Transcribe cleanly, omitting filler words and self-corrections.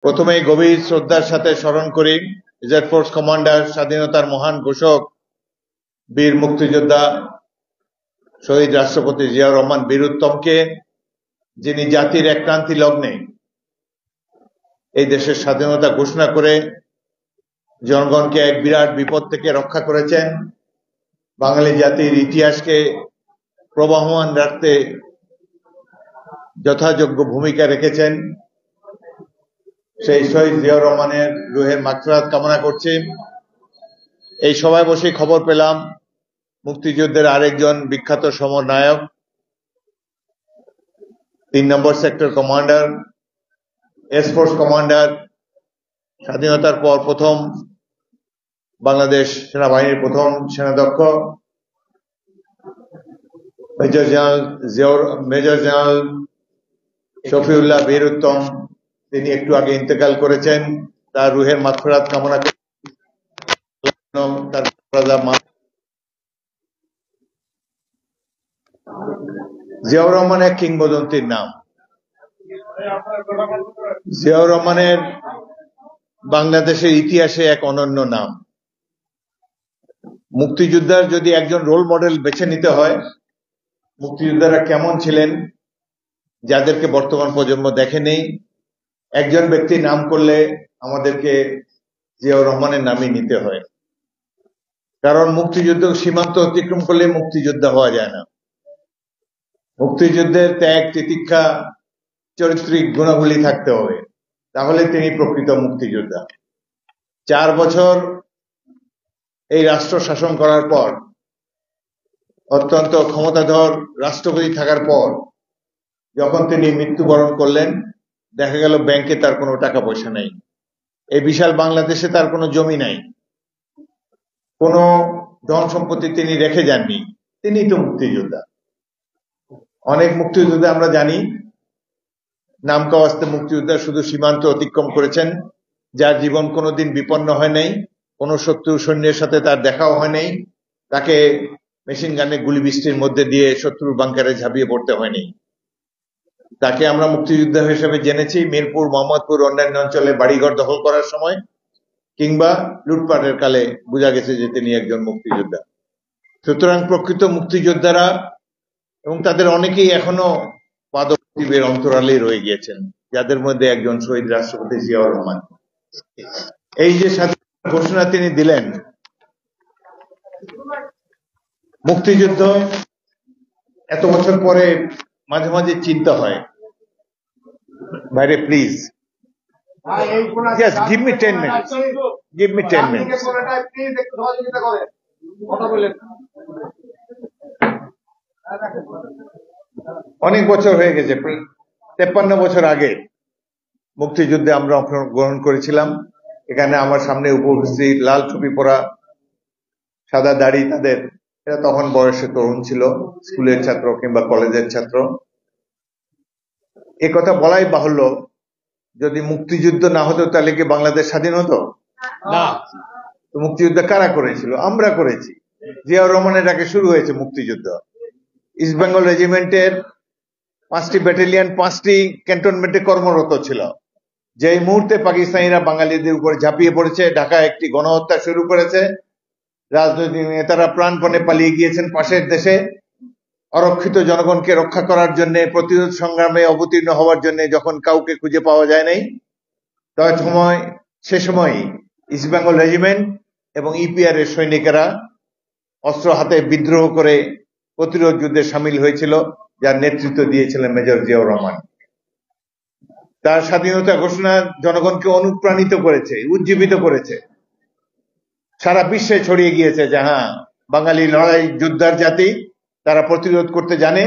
প্রথমেই গভীর শ্রদ্ধার সাথে স্মরণ করি রিজার্ভ ফোর্স কমান্ডার, স্বাধীনতার মহান ঘোষক, বীর মুক্তিযোদ্ধা শহীদ রাষ্ট্রপতি জিয়াউর রহমান বীরুত্তমকে, যিনি জাতির এক ক্রান্তি লগ্নে এই দেশের স্বাধীনতা ঘোষণা করে জনগণকে এক বিরাট বিপদ থেকে রক্ষা করেছেন, বাঙালি জাতির ইতিহাসকে প্রবহমান রাখতে যথাযোগ্য ভূমিকা রেখেছেন। সেই শহীদ জিয়াউর রহমানের রুহের মাগফিরাত কামনা করছি। এই সভায় বসে খবর পেলাম মুক্তিযুদ্ধের আরেকজন বিখ্যাত সমরনায়ক, ৩ নম্বর সেক্টর কমান্ডার, এসফোর্স কমান্ডার, স্বাধীনতার পর প্রথম বাংলাদেশ সেনাবাহিনীর প্রথম সেনাধ্যক্ষ মেজর জেনারেল শফিউল্লাহ বীরুত্তম, তিনি একটু আগে ইন্তেকাল করেছেন। তার রুহের মাগফিরাত কামনা করে জিয়াউর রহমান এক কিংবদন্তির নাম। জিয়াউর রহমানের বাংলাদেশের ইতিহাসে এক অনন্য নাম। মুক্তিযোদ্ধার যদি একজন রোল মডেল বেছে নিতে হয়, মুক্তিযোদ্ধারা কেমন ছিলেন যাদেরকে বর্তমান প্রজন্ম দেখেনি, একজন ব্যক্তির নাম করলে আমাদেরকে জিয়াউর রহমানের নামই নিতে হয়। কারণ মুক্তিযুদ্ধ সীমান্ত অতিক্রম করলে মুক্তিযোদ্ধা হওয়া যায় না। মুক্তিযুদ্ধের ত্যাগ, তিতিক্ষা, চরিত্রিক গুণাবলী থাকতে হবে, তাহলে তিনি প্রকৃত মুক্তিযোদ্ধা। 4 বছর এই রাষ্ট্র শাসন করার পর, অত্যন্ত ক্ষমতাধর রাষ্ট্রপতি থাকার পর যখন তিনি মৃত্যুবরণ করলেন, দেখা গেল ব্যাংকে তার কোনো টাকা পয়সা নেই, এই বিশাল বাংলাদেশে তার কোনো জমি নাই, কোনো ধন সম্পত্তি তিনি রেখে যাননি। তিনি তো মুক্তিযোদ্ধা। অনেক মুক্তিযোদ্ধা আমরা জানি, নাম কাওয়াস্তে মুক্তিযোদ্ধা শুধু সীমান্ত অতিক্রম করেছেন, যার জীবন কোনোদিন বিপন্ন হয় নাই, কোনো শত্রু সৈন্যের সাথে তার দেখাও হয় নাই, তাকে মেশিন গানে গুলি বৃষ্টির মধ্যে দিয়ে শত্রুর বাংকারে ঝাঁপিয়ে পড়তে হয়নি। তাকে আমরা মুক্তিযোদ্ধা হিসেবে জেনেছি মিরপুর, মোহাম্মদপুর, অন্যান্য অঞ্চলে বাড়িঘর দখল করার সময় কিংবা লুটপাটের কালে বোঝা গেছে যে তিনি একজন মুক্তিযোদ্ধা। সুতরাং প্রকৃত মুক্তিযোদ্ধারা, এবং তাদের অনেকেই এখনো পাদপ্রদীপের অন্তরালে রয়ে গিয়েছেন, যাদের মধ্যে একজন শহীদ রাষ্ট্রপতি জিয়াউর রহমান। এই যে স্বাধীনতা ঘোষণা তিনি দিলেন, মুক্তিযুদ্ধ এত বছর পরে মাঝে মাঝে চিন্তা হয়, বাইরে please, just give me 10 minutes, give me 10 minutes. অনেক বছর হয়ে গেছে, 53 বছর আগে মুক্তিযুদ্ধে আমরা অংশগ্রহণ করেছিলাম। এখানে আমার সামনে উপস্থিত লাল টুপি পরা, সাদা দাড়ি তাদের, এরা তখন বয়সে তরুণ ছিল, স্কুলের ছাত্র কিংবা কলেজের ছাত্র। এ কথা বলাই বাহুল্য, যদি মুক্তিযুদ্ধ না হতো তাহলে কি বাংলাদেশ স্বাধীন হতো? না। তো মুক্তিযুদ্ধ কারা করেছিল? আমরা করেছি। জিয়াউর রহমানের ডাকে শুরু হয়েছে মুক্তিযুদ্ধ। ইস্ট বেঙ্গল রেজিমেন্টের 5টি ব্যাটালিয়ন 5টি ক্যান্টনমেন্টে কর্মরত ছিল। যেই মুহূর্তে পাকিস্তানিরা বাঙালিদের উপর ঝাঁপিয়ে পড়েছে, ঢাকায় একটি গণহত্যা শুরু করেছে, রাজনৈতিক নেতারা প্রাণপণে পালিয়ে গিয়েছেন পাশের দেশে, অরক্ষিত জনগণকে রক্ষা করার জন্য, প্রতিরোধ সংগ্রামে অবতীর্ণ হওয়ার জন্য যখন কাউকে খুঁজে পাওয়া যায় নাই, সে সময় ইস্ট বেঙ্গল রেজিমেন্ট এবং ইপিআর এর সৈনিকেরা অস্ত্র হাতে বিদ্রোহ করে প্রতিরোধ যুদ্ধে সামিল হয়েছিল, যার নেতৃত্ব দিয়েছিলেন মেজর জিয়াউর রহমান। তার স্বাধীনতা ঘোষণা জনগণকে অনুপ্রাণিত করেছে, উজ্জীবিত করেছে, সারা বিশ্বে ছড়িয়ে গিয়েছে যে হ্যাঁ, বাঙালি লড়াই যোদ্ধার জাতি, তারা প্রতিরোধ করতে জানে।